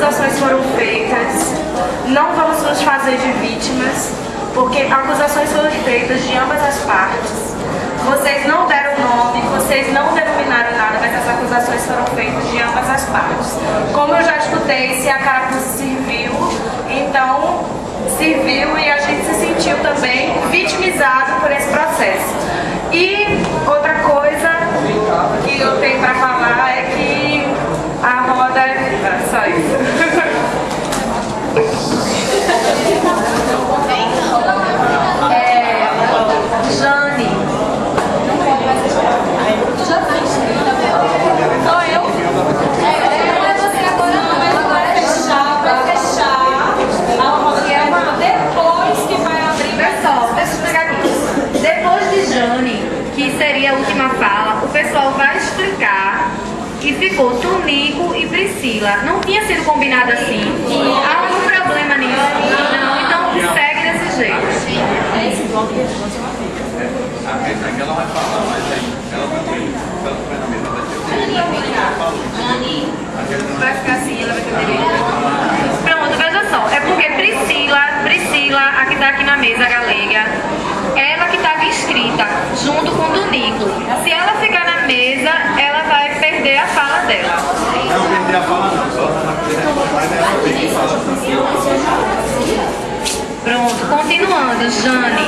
acusações foram feitas, não vamos nos fazer de vítimas, porque acusações foram feitas de ambas as partes. Vocês não deram nome, vocês não denominaram nada, mas as acusações foram feitas de ambas as partes. Como eu já escutei, se a carapuça serviu, então serviu e a gente se sentiu também vitimizado por esse processo. E outra coisa que eu tenho para falar é que a roda é viva, só isso. Jane. Tu já tá inscrita? Sou eu? Não é você agora não, mas agora vai fechar a roda depois que vai abrir. Pessoal, deixa eu explicar aqui. Depois de Jane, que seria a última fala, o pessoal vai explicar que ficou Tonico e Priscila. Não tinha sido combinado assim? Há algum problema nisso? Não, então segue desse jeito. É esse bloco que ela vai falar, mas aí ela também, ela foi na mesa da vai ficar assim, ela vai ter direito. Pronto, veja só, é porque Priscila, a que está aqui na mesa, a galega, ela que estava inscrita junto com o Tonico. Se ela ficar na mesa, ela vai perder a fala dela. Não perder a fala não, só na Pronto, continuando, Jane.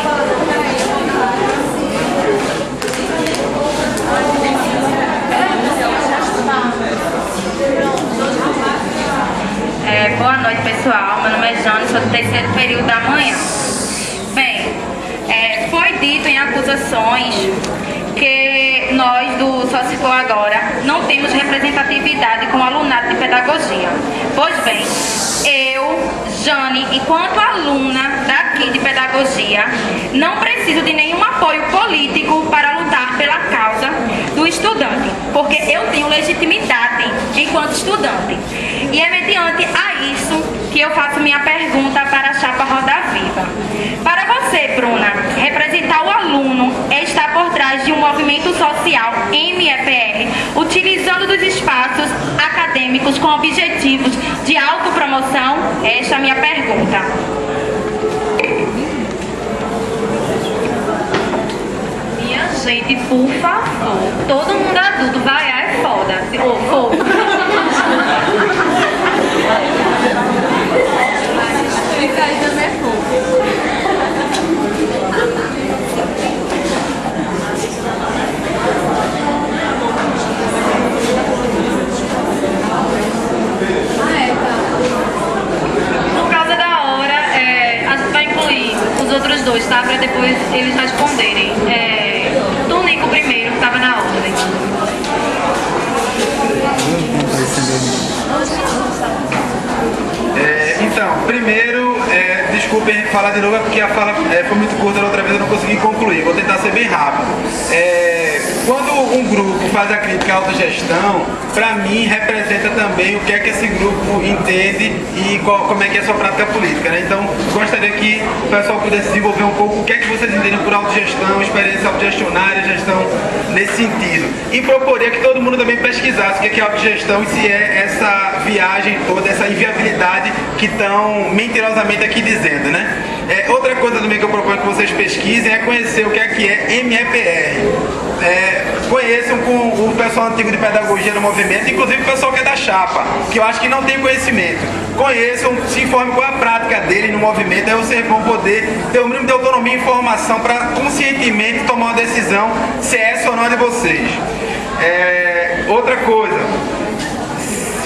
Boa noite, pessoal. Meu nome é Jane, sou do terceiro período da manhã. Bem, foi dito em acusações que nós do Só Se For Agora não temos representatividade com o alunado de pedagogia. Pois bem, eu, Jane, enquanto aluna daqui de pedagogia, não preciso de nenhum apoio político para lutar pela causa do estudante, porque eu tenho legitimidade enquanto estudante. E é mediante a isso que eu faço minha pergunta para a Chapa Roda Viva. Para você, Bruna, representar o aluno é estar por trás de um movimento social MEPR, utilizando dos espaços acadêmicos com objetivos de autopromoção? Esta é a minha pergunta. Minha gente, por favor, todo mundo adulto, vaiar é foda. Por causa da hora, a gente vai incluir os outros dois, tá? Para depois eles responderem. Tonico primeiro, que estava na ordem. Então, primeiro, desculpem falar de novo, é porque a fala foi muito curta da outra vez, eu não consegui concluir. Vou tentar ser bem rápido. Quando um grupo faz a crítica à autogestão, para mim representa também o que é que esse grupo entende e como é que é a sua prática política, né? Então, gostaria que o pessoal pudesse desenvolver um pouco o que é que vocês entendem por autogestão, experiência autogestionária, gestão nesse sentido. E proporia que todo mundo também pesquisasse o que é autogestão e se é essa viagem toda, essa inviabilidade que estão mentirosamente aqui dizendo, né? Outra coisa também que eu proponho que vocês pesquisem é conhecer o que é MEPR. Conheçam com o pessoal antigo de pedagogia no movimento, inclusive o pessoal que é da Chapa, que eu acho que não tem conhecimento. Conheçam, se informem qual é a prática dele no movimento, aí vocês vão poder ter um mínimo de autonomia e informação para conscientemente tomar uma decisão se é essa ou não é de vocês. Outra coisa,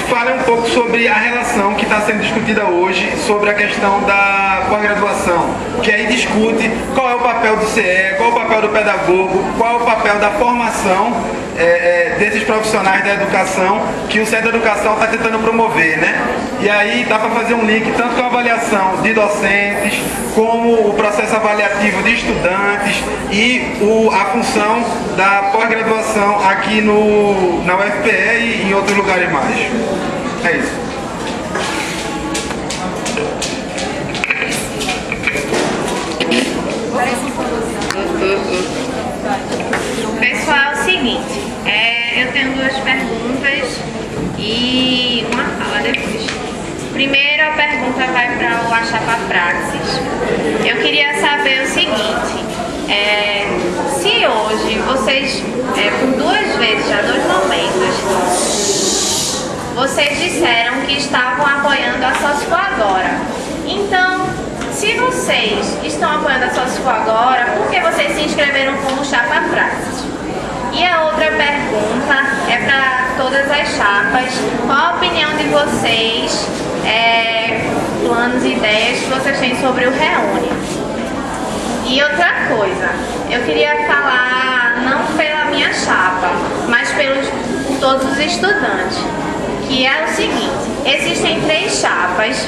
fale um pouco sobre a relação que está sendo discutida hoje sobre a questão da pós-graduação, que aí discute qual é o papel do CE, qual é o papel do pedagogo, qual é o papel da formação desses profissionais da educação que o Centro de Educação está tentando promover, né? E aí dá para fazer um link tanto com a avaliação de docentes, como o processo avaliativo de estudantes e a função da pós-graduação aqui na UFPE e em outros lugares mais. É isso. Pessoal, é o seguinte, eu tenho duas perguntas e uma fala depois. Primeira pergunta vai para a chapa Praxis. Eu queria saber o seguinte, se hoje vocês, por duas vezes, já 2 momentos, vocês disseram que estavam apoiando a Sócio Agora. Então, se vocês estão apoiando a Sócio Agora, por que vocês se inscreveram como chapa Praxis? E a outra pergunta é para todas as chapas. Qual a opinião de vocês, planos e ideias que vocês têm sobre o Reúne? E outra coisa, eu queria falar não pela minha chapa, mas por todos os estudantes, que é o seguinte: existem 3 chapas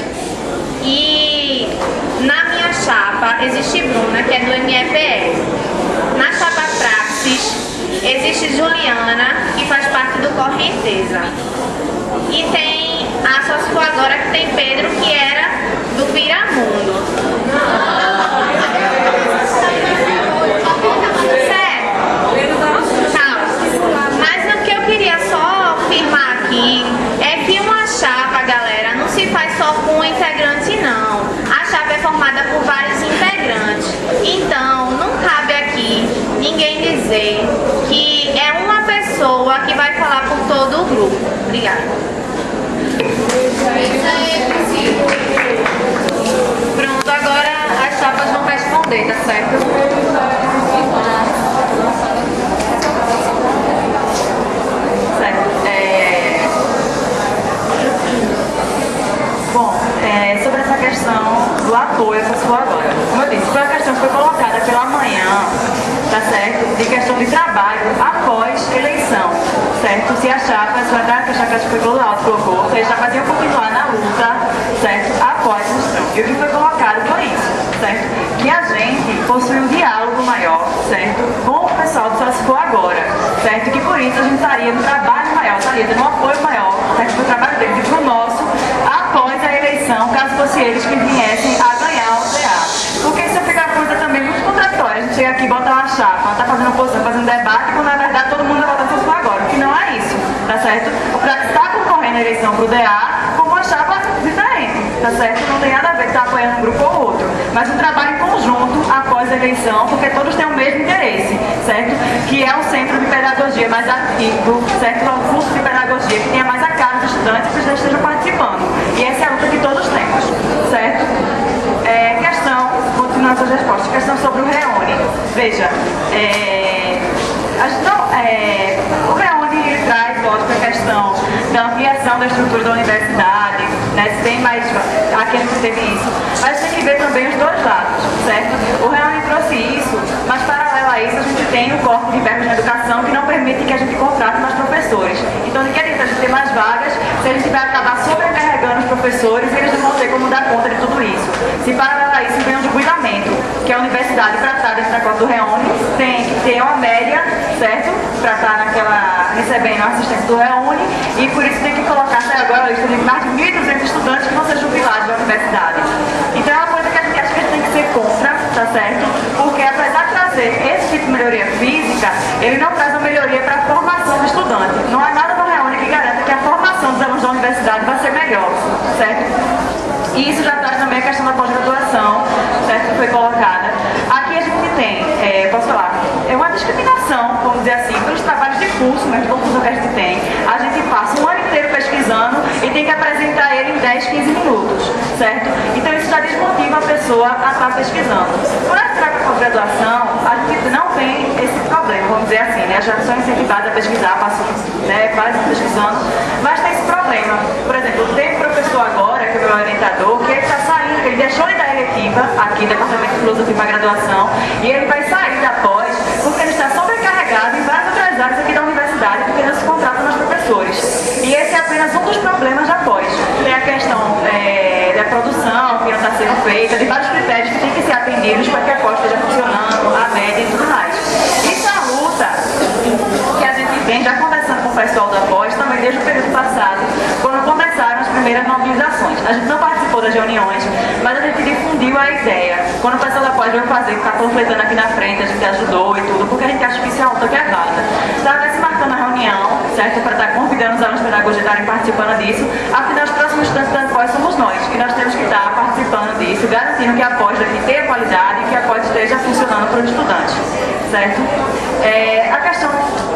e na minha chapa existe Bruna, que é do MFE. Na chapa Praxis existe Juliana, que faz parte do Correnteza. E tem a Sócio Agora, que tem Pedro, que era do Piramundo. Certo? Tá. Mas o que eu queria só afirmar aqui é que uma chapa, galera, não se faz só com um integrante, não. A chapa é formada por vários integrantes. Então, não cabe aqui ninguém dizer que é uma pessoa que vai falar por todo o grupo. Obrigada. Pronto, agora as chapas vão responder, tá certo? Bom, sobre essa questão do apoio a Sócio Agora, como eu disse, foi uma questão que foi colocada pela manhã, tá certo? De questão de trabalho após eleição, certo? Se a chapa, que a chapa foi colocou, se a chapa ia continuar na luta, certo? Após a eleição. E o que foi colocado foi isso, certo? Que a gente possui um diálogo maior, certo? Com o pessoal do Sócio Agora, certo? Que por isso a gente estaria no trabalho maior, estaria tendo um apoio maior, certo? Pro trabalho deles e pro nosso, após a eleição, caso fosse eles que viessem a ganhar o DA. Porque isso fica uma coisa também muito contraditória. A gente chega aqui e bota uma chapa, tá fazendo oposição, fazendo debate, quando na verdade todo mundo vai votar Sócio Agora, o que não é isso, tá certo? O Praxis está concorrendo à eleição pro DA com uma chapa diferente, tá certo? Não tem nada a ver que está apoiando um grupo ou outro, mas um trabalho em conjunto após a eleição, porque todos têm o mesmo interesse, certo? Que é o centro de pedagogia mais ativo, certo? É um curso de pedagogia que tenha mais a cara dos estudantes que já estejam participando. E essa é a luta que todos temos, certo? Continuando as respostas, questão sobre o Reúne. Veja, o Reúne ele traz, lógico, a questão da ampliação da estrutura da universidade, né? Se tem mais, aqui a gente teve isso, mas tem que ver também os dois lados, certo? O Reúne trouxe isso, mas paralelo a isso a gente tem o corte de verbas na educação que não permite que a gente contrate mais professores. Então, não quer dizer que a gente tem mais vagas, se a gente vai acabar sobrecarregando os professores, eles não vão ter como dar conta de tudo isso. Se paralelo a isso vem um descuidamento, que a universidade, para estar dentro da cota do Reúne, tem que ter uma média, certo? Para estar recebendo a assistência do Reúne, e por isso tem que colocar até agora a lista de mais de 1.200 estudantes que vão ser jubilados da universidade. Então é uma coisa que a gente acha que a gente tem que ser contra, tá certo? Porque apesar de trazer esse tipo de melhoria física, ele não traz uma melhoria para a formação do estudante. Não há nada no Reúne que garanta que a formação dos alunos da universidade vai ser melhor, certo? E isso já traz também a questão da pós-graduação, certo? Que foi colocada. Aqui a gente tem, posso falar, é uma discriminação, vamos dizer assim, pelos trabalhos de curso, né, de conclusão que a gente tem. A gente passa um ano inteiro pesquisando e tem que apresentar ele em 10, 15 minutos, certo? Então isso já desmotiva a pessoa a estar pesquisando. Quando a gente vai para a pós-graduação, a gente não tem esse problema, vamos dizer assim, né? Já são incentivados a pesquisar, passam, né, quase pesquisando, mas tem esse problema. Por exemplo, tem professor agora, que é o meu orientador, que ele está saindo, ele deixou de dar eletiva aqui, Departamento de Filosofia para Graduação, e ele vai sair da pós, porque ele está sobrecarregado em várias outras áreas aqui da universidade, porque não se contratam mais professores. E esse é apenas um dos problemas da pós. Tem a questão da produção, que não está sendo feita, de vários critérios que têm que ser atendidos para que a pós esteja funcionando, a média e tudo mais. Isso é uma luta que a gente vem já conversando com o pessoal da pós, também desde o período passado, quando começaram as primeiras mobilizações. A gente não participou das reuniões, mas a gente difundiu a ideia. Quando o pessoal da pós veio fazer, que está panfletando aqui na frente, a gente ajudou e tudo, porque a gente acha que isso é uma luta que é válida. Estava se marcando a reunião, certo? Para estar convidando os alunos de pedagogia a estarem participando disso, a final próximo instante da pós somos nós, e nós temos que estar participando disso, garantindo que a pós daqui tenha qualidade e que a pós esteja funcionando para os estudantes, certo? A questão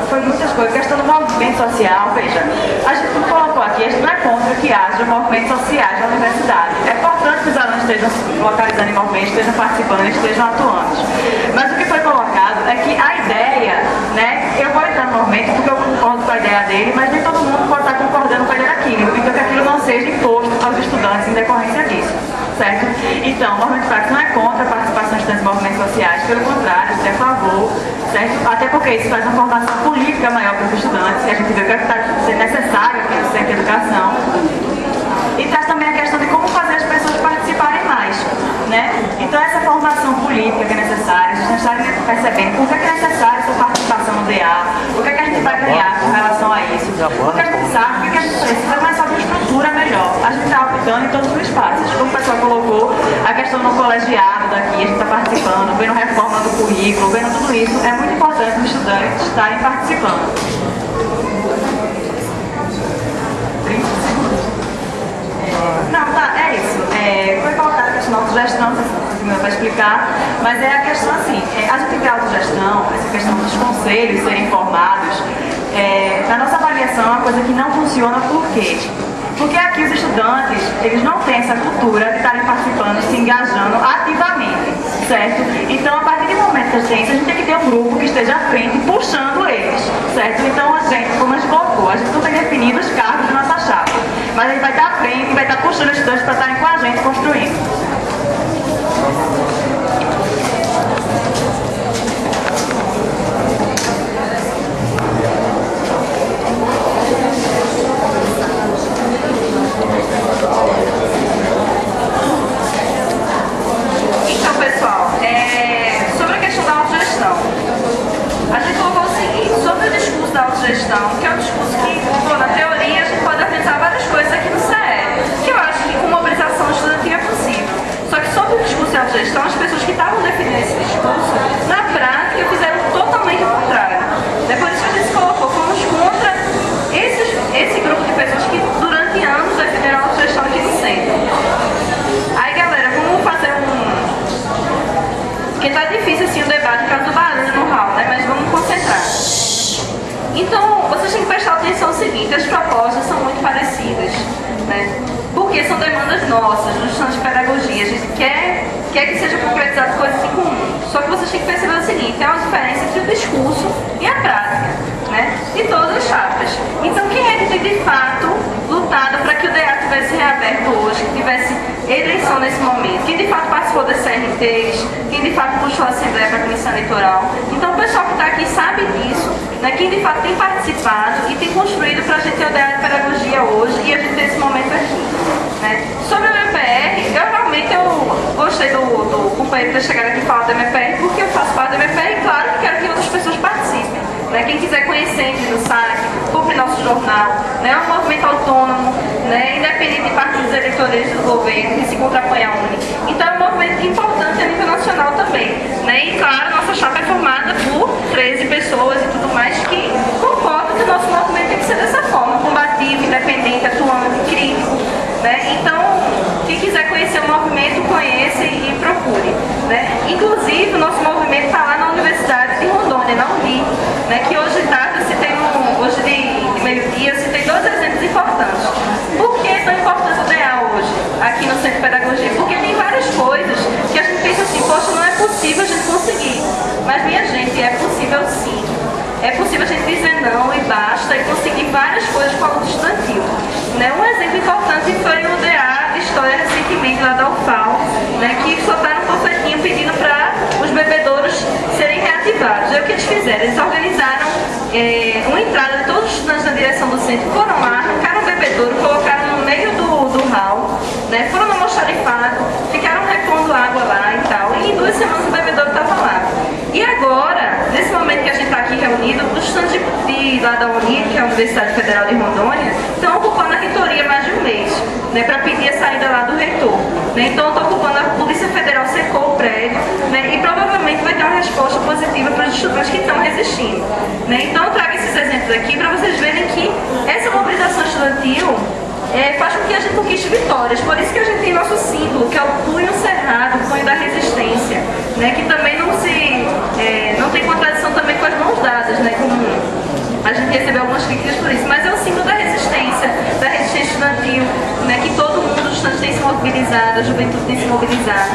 foi muitas coisas, a questão do movimento social, veja, a gente não colocou aqui, a gente não é contra que haja movimentos sociais na universidade. É importante que os alunos estejam localizando em movimentos, estejam participando, estejam atuando. Mas o que foi colocado é que a ideia, né, eu vou entrar no movimento porque eu concordo com a ideia dele, mas nem todo mundo pode estar concordando com a ideia daquilo, então que aquilo não seja imposto aos estudantes em decorrência disso, certo? Então, o movimento prático não é contra a participação de estudantes em movimentos sociais, pelo contrário, é a favor, certo? Até porque isso faz uma formação política maior para os estudantes, e a gente vê que está sendo necessário aqui no centro de educação. E traz também a questão de como fazer as pessoas participarem mais, né? Então essa formação política que é necessária, a gente está percebendo o que é necessário essa participação no DA, o que a gente vai ganhar com relação a isso, porque a gente sabe o que a gente precisa, mas só de estrutura melhor. A gente está optando em todos os espaços, como o pessoal colocou, a questão do colegiado daqui, a gente está participando, vendo reforma do currículo, vendo tudo isso, é muito importante os estudantes estarem participando. Não, tá, é isso. Foi colocada a questão da autogestão, não sei se o vai explicar, mas é a questão assim, a gente tem autogestão, essa questão dos conselhos serem formados, na nossa avaliação é uma coisa que não funciona, por quê? Porque aqui os estudantes, eles não têm essa cultura de estarem participando, se engajando ativamente, certo? Então, a partir do momento que a gente tem que ter um grupo que esteja à frente, puxando eles, certo? Então, a gente, como a gente colocou, a gente não tem definido os cargos de nossa chapa, mas a gente vai estar à frente e vai estar puxando os estudantes para estarem com a gente construindo. Então, pessoal, sobre a questão da autogestão, a gente colocou o seguinte, sobre o discurso da autogestão, que é um discurso que, bom, na teoria, a gente pode apresentar várias coisas aqui no CE, que eu acho que com mobilização estudantil é possível. Só que sobre o discurso de autogestão, as pessoas que estavam definindo esse discurso, na prática, fizeram totalmente o contrário. Por isso que a gente colocou, fomos contra esse grupo de pessoas que durante anos definiram a autogestão aqui no centro. Aí, galera, vamos fazer porque tá difícil assim o debate por causa do barulho no hall, né? Mas vamos concentrar. Então, vocês têm que prestar atenção no seguinte, as propostas são muito parecidas, né? Porque são demandas nossas, dos estudantes de pedagogia. A gente quer que seja concretizado coisas em comum. Só que vocês têm que perceber o seguinte, é uma diferença entre o discurso e a prática, né? De todas as chapas. Então, quem é que tem de fato lutado para que o DA tivesse reaberto hoje, que tivesse eleição nesse momento? Quem de fato participou das CRTs? Quem de fato puxou a Assembleia para a Comissão Eleitoral? Então, o pessoal que está aqui sabe disso, né? Quem de fato tem participado e tem construído para a gente ter o DA de pedagogia hoje e a gente ter esse momento aqui. Né? Sobre o MPR, eu gostei do companheiro ter chegado aqui e falar do MPR, porque eu faço parte do MPR e claro que quero que outras pessoas participem. Né? Quem quiser conhecer, entre no site, compre nosso jornal, né? É um movimento autônomo, né? Independente de partidos eleitorais do governo, que se contrapõe à UNE. Então é um movimento importante a nível nacional também. Né? E claro, nossa chapa é formada por 13 pessoas e tudo mais que concordam que o nosso movimento tem que ser dessa forma, combativo, independente, atuante, crítico. Né? Então, quem quiser conhecer o movimento, conheça e procure. Né? Inclusive, o nosso movimento está lá na Universidade de Rondônia, na UNI, né? Que hoje de tarde, hoje de meio-dia, tem dois exemplos importantes. Por que é tão importante o DA hoje, aqui no Centro de Pedagogia? Porque tem várias coisas que a gente pensa assim, poxa, não é possível a gente conseguir. Mas, minha gente, é possível sim. É possível a gente dizer não e basta e conseguir várias coisas com a luta estudantil. Né? Um exemplo importante foi o DA de História recentemente lá da UFAL, né, que soltaram um panfletinho pedindo para os bebedouros serem reativados. É o que eles fizeram, eles organizaram uma entrada de todos os estudantes da direção do centro, foram lá, arrancaram o bebedouro, colocaram no meio do hall, né, foram no almoxarifado, ficaram repondo água lá e tal, e em 2 semanas o bebedouro estava lá. E agora, nesse momento que a gente está aqui reunido, os estudantes lá da UNI, que é a Universidade Federal de Rondônia, estão ocupando a reitoria há mais de um mês, né, para pedir a saída lá do reitor. Né? Então, estão ocupando, a Polícia Federal secou o prédio, né, e provavelmente vai ter uma resposta positiva para os estudantes que estão resistindo. Né? Então, eu trago esses exemplos aqui para vocês verem que essa mobilização estudantil faz com que a gente conquiste vitórias. Por isso que a gente tem nosso símbolo, que é o punho cerrado, o punho da resistência, né? Que também não tem contradição também com as mãos dadas, né? A gente recebeu algumas críticas por isso, mas é o símbolo da resistência estudantil, né? Que todo mundo, os estudantes tem se mobilizado, a juventude tem se mobilizado.